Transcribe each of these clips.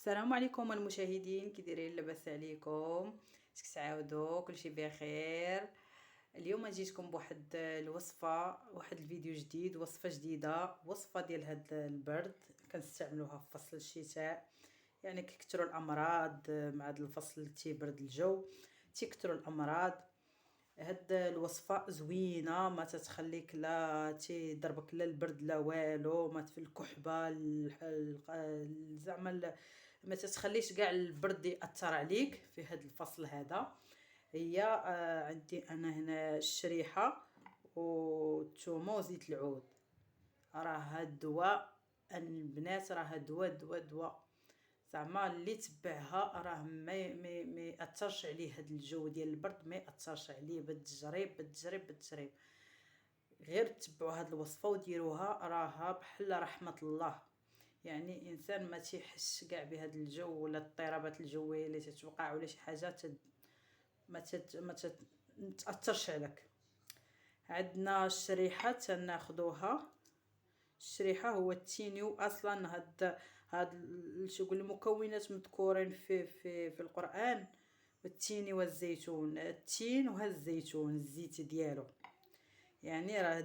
السلام عليكم المشاهدين، كي دايرين؟ لاباس عليكم؟ كيفاش تعاودوا؟ كلشي بخير. اليوم جيتكم بواحد الوصفه، واحد الفيديو جديد، وصفه جديده، وصفه ديال هاد البرد كنستعملوها في فصل الشتاء. يعني كيكثروا الامراض مع هاد الفصل تيبرد الجو، تيكثروا الامراض. هاد الوصفه زوينه، ما تتخليك لا تضربك لا البرد لا والو، ما في الكحبه زعما ما تتخليش كاع البرد ياثر عليك في هاد الفصل هذا. هي عندي انا هنا الشريحه والثومه وزيت العود. راه هاد الدواء البنات، راه دواء زعما اللي تبعها راه ما ياثرش عليه. هاد الجو ديال البرد ما ياثرش عليه بالتجريب بالتجريب بالتجريب. غير تبعوا هاد الوصفه وديروها، راها بحال رحمه الله. يعني انسان ما تيحس كاع بهذا الجو ولا الاضطرابات الجويه اللي تتوقع ولا شي حاجه ما تاثرش عليك. عندنا الشريحه تناخذوها. الشريحه هو التينيو اصلا. شغل المكونات مذكورين في القران. والتين والزيتون، التين وها الزيتون الزيت ديالو. يعني راه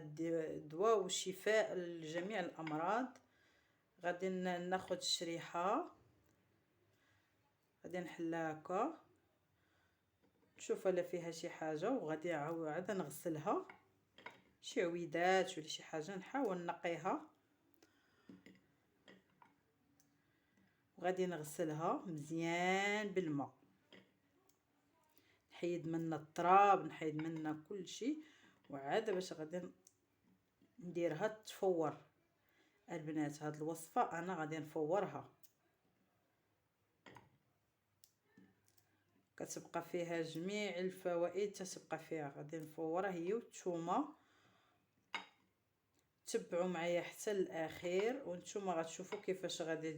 دواء وشفاء لجميع الامراض. غادي ناخذ الشريحه، غادي نحلها هكا، نشوف الا فيها شي حاجه، وغادي عاد نغسلها. شي عويدات ولا شي حاجه نحاول نقيها، وغادي نغسلها مزيان بالماء، نحيد منها التراب، نحيد منها كل شيء. وعاد باش غادي نديرها تفور. البنات هاد الوصفه انا غادي نفورها، كتبقى فيها جميع الفوائد، تتبقى فيها. غادي نفورها هي والثومه. تبعوا معايا حتى الاخير وانتم غتشوفوا كيفاش غادي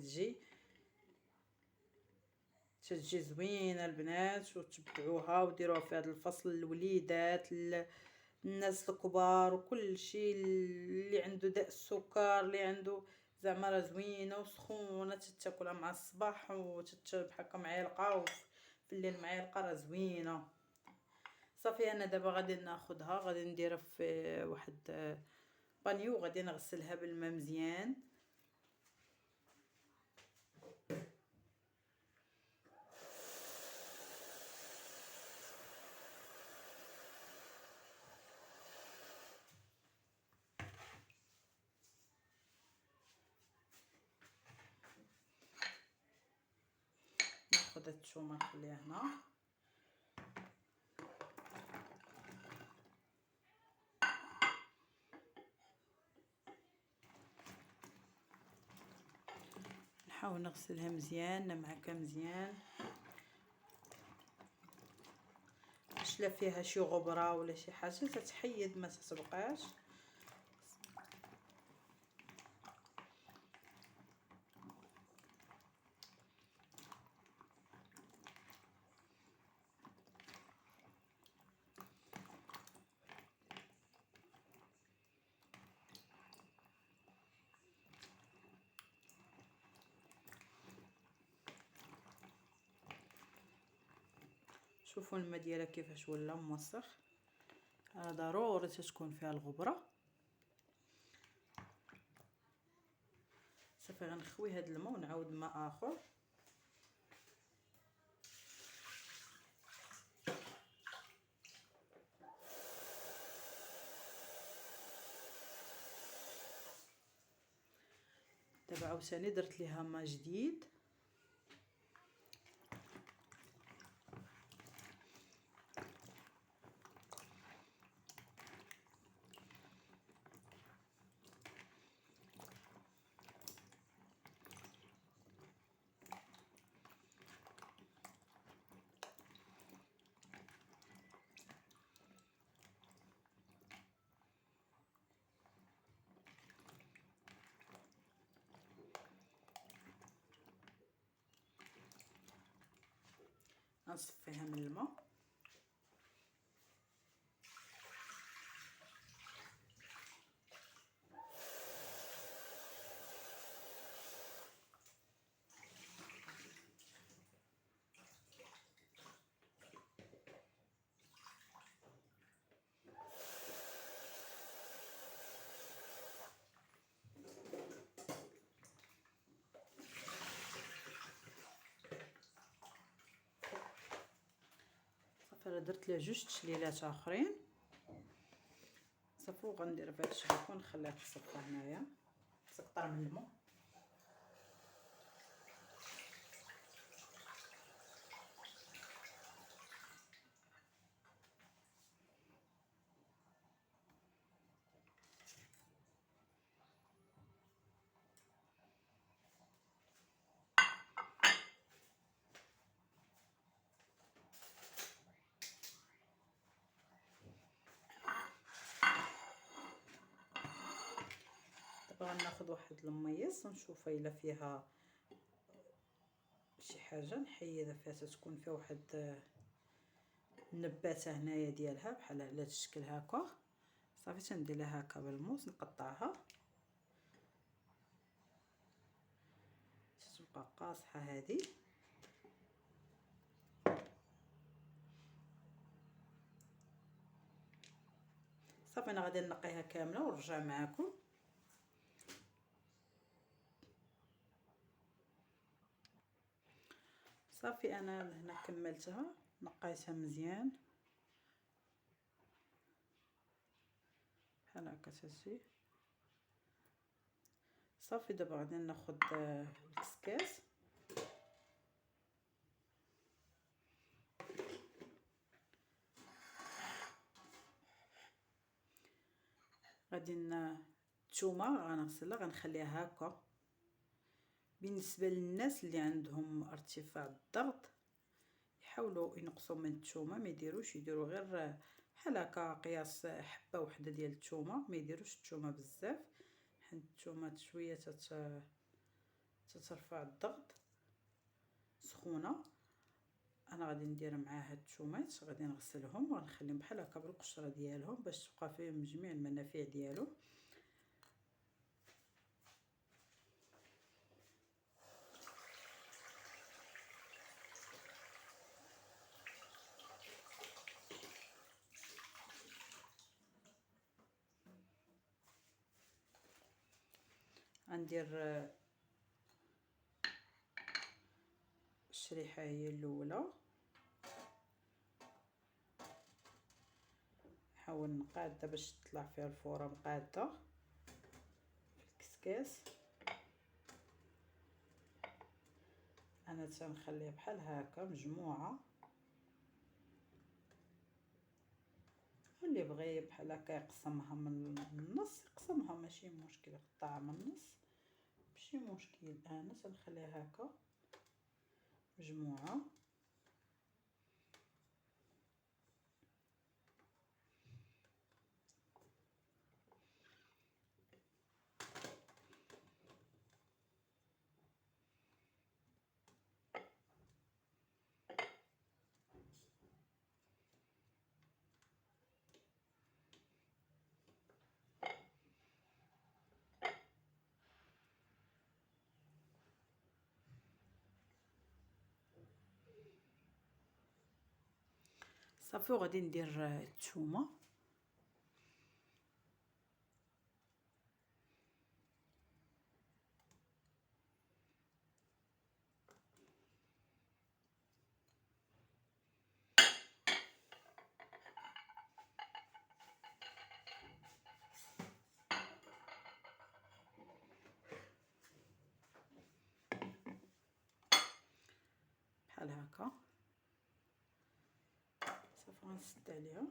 تجي زوينه البنات. وتبعوها وديروها في هذا الفصل، الوليدات، الناس الكبار، وكل شيء اللي عنده داء السكر، اللي عنده زعما راه زوينه وسخونه، تتاكلها مع الصباح وتتشرب هكا معلقه، وفي الليل معلقه، راه زوينه. صافي انا دابا غادي ناخذها، غادي نديرها في واحد بانيو، وغادي نغسلها بالماء مزيان. ناخذ الثومه نخليها هنا، نحاول نغسلها مزيان معاك مزيان، باش لا فيها شي غبره ولا شي حاجه تتحيد، ما تتبقاش. شوفوا الماء ديالها كيفاش ولا موسخ. ضروري تكون فيها الغبره. صافي غنخوي هذا الماء ونعاود ماء اخر. دابا عاوتاني درت ليها ماء جديد. غنصفيها من الماء. درت ليه جوج تشليلات اخرين صافي. وغندير بهذا الشبكه ونخليها تصفى هنايا تسقطر من الماء. غناخذ واحد الميص ونشوف الا فيها شي حاجه نحيدها فيها تكون فيها واحد النباته هنايا ديالها بحال على هذا الشكل هكا. صافي تندير لها هكا بالموس نقطعها تبقى قاصحه هذه. صافي انا غادي نقيها كامله ونرجع معكم. صافي انا هنا كملتها نقيتها مزيان بحال هكا تجي. صافي دابا غادي ناخذ الكسكاس غادي الثومه غنغسلها غنخليها هكا. بالنسبه للناس اللي عندهم ارتفاع الضغط يحاولوا ينقصوا من الثومه، ما يديروش يديروا غير بحال هكا قياس حبه وحده ديال الثومه، ما يديروش الثومه بزاف حيت الثومه شويه تترفع الضغط سخونه. انا غادي ندير مع هاد الثومات غادي نغسلهم وغنخليهم بحال هكا بالقشره ديالهم باش تبقى فيهم جميع المنافع ديالو. غندير الشريحه هي الاولى، نحاول نقاده باش تطلع فيها الفوره مقاده في الكسكاس. انا تنخليها بحال هكا مجموعه، اللي بغى بحال هكا يقسمها من النص يقسمها ماشي مشكل، يقطعها من النص ماشي مشكل. انا تنخليها هكا مجموعه. صافي وغادي ندير الثومه بحال هكا. صافي غنسد عليها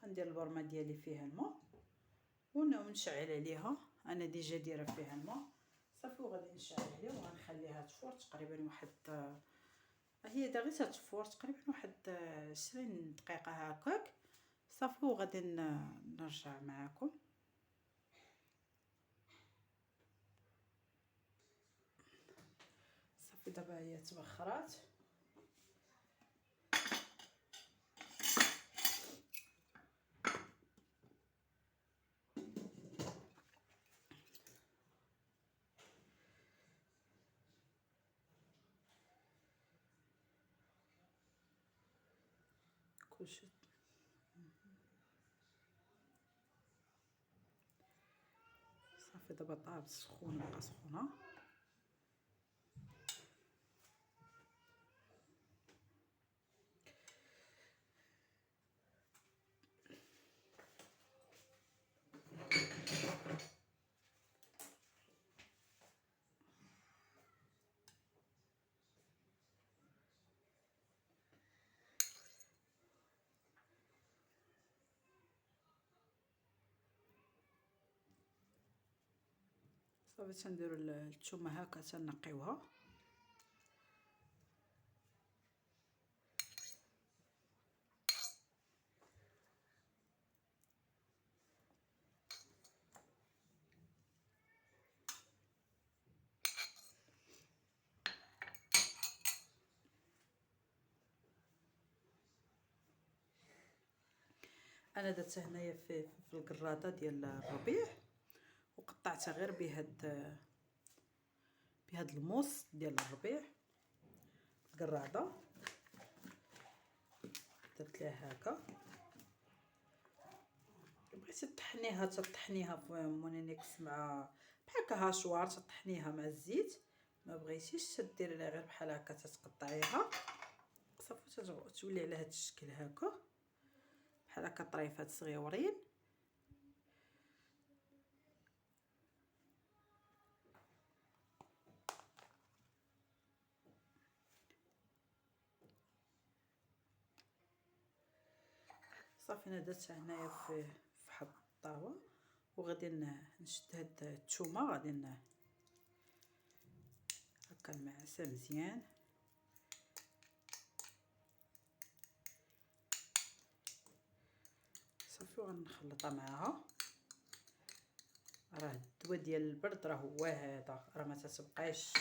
غندير البرمه ديالي فيها الماء ونشعل عليها. انا ديجا دايره فيها الماء صافي وغادي نشعل عليها وغنخليها تفور تقريبا واحد هي غير تتفور تقريبا واحد 20 دقيقه هكاك. صافي وغادي نرجع معكم. صافي دابا هي تبخرات كلشي. صافي دابا طابت سخونه بقى سخونه. صافي تنديرو الثومه هكا تنقيوها. انا درتها هنايا في الكراطه ديال الربيع، وقطعتها غير بهاد الموس ديال الربيع القراده. درت لها هكا، بغيتي تطحنيها تطحنيها في مونينيكس مع بحال هكا هاشوار، تطحنيها مع الزيت. ما بغيتيش تديري لها غير بحال هكا تتقطعيها صافي تولي على هاد الشكل هكا بحال هكا طريفات صغيورين. صافي انا درتها هنايا في واحد الطاوه، وغادي نشد هاد الثومه غادي هكا نمعسها مزيان. صافي وغنخلطها معاها. راه الدواء ديال البرد راه هو هذا، راه ما تتبقايش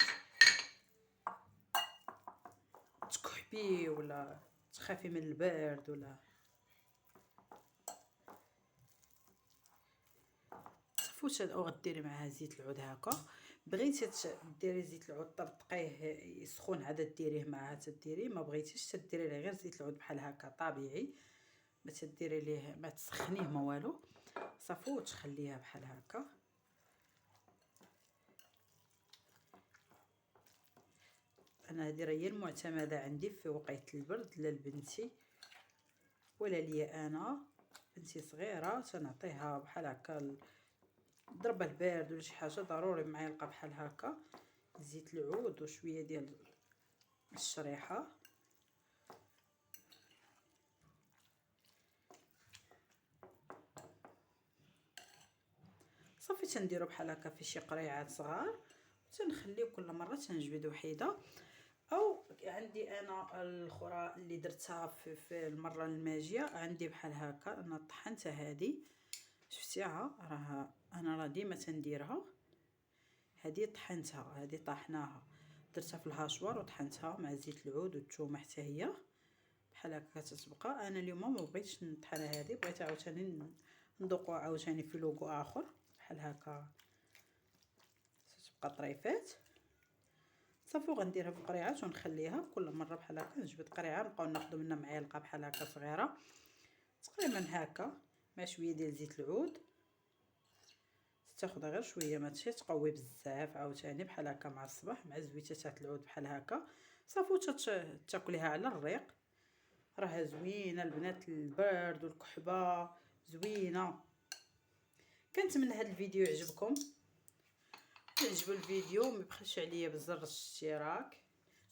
تكحبي ولا تخافي من البرد ولا. صافي وغديري معها زيت العود هكا. بغيتي ديري زيت العود طرطقيه يسخن عاد ديريه معها تديري، ما بغيتيش تديري ليه غير زيت العود بحال هكا طبيعي، ما تديري ليه ما تسخنيه ما والو. صافي وتخليها بحال هكا. انا هذه راه هي المعتمده عندي في وقيت البرد، لا لبنتي ولا ليا انا. بنتي صغيره تنعطيها بحال هكا ضربه البارد ولا شي حاجه، ضروري معلقه بحال هكا زيت العود وشويه ديال الشريحه. صافي تنديرو بحال هكا في شي قريعات صغار، تنخليو كل مره تنجبد وحيده. او عندي انا الاخرى اللي درتها في المره الماجيه، عندي بحال هكا انا طحنتها هذه شفتيها، راه انا راه ديما تنديرها. هذه طحنتها، هذه طحناها درتها في الهاشوار وطحنتها مع زيت العود والثومه حتى هي بحال هكا تتبقى. انا اليوم ما بغيتش نطحنها هذه، بغيت عاوتاني ندوقها عاوتاني في لوغو اخر بحال هكا تتبقى طريفات. صافي غنديرها في قريعات ونخليها كل مره بحال هكا نجبد قريعه نبقاو ناخذ منها معلقه بحال هكا صغيره تقريبا هكا مع شويه ديال زيت العود. تاخذها غير شويه ما تمشي تقوي بزاف عاوتاني بحال هكا مع الصباح مع زويته تاع العود بحال هكا. صافي تاكليها على الريق، راها زوينه البنات. البرد والكحبه زوينه. كنتمنى هذا الفيديو يعجبكم. يعجبو الفيديو ما يبخلش عليا بزر الاشتراك،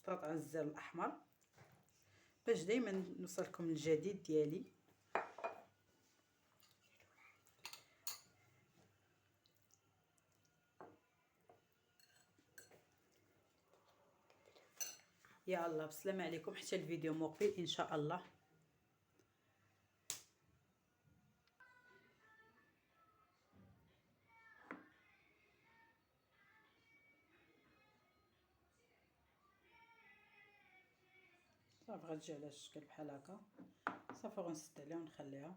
تضغط على الزر الاحمر باش دائما نوصلكم الجديد ديالي. يا الله بسلامه عليكم حتى الفيديو مقبل ان شاء الله. صافي غتجي على الشكل بحال هكا. صافي غنسد عليها ونخليها.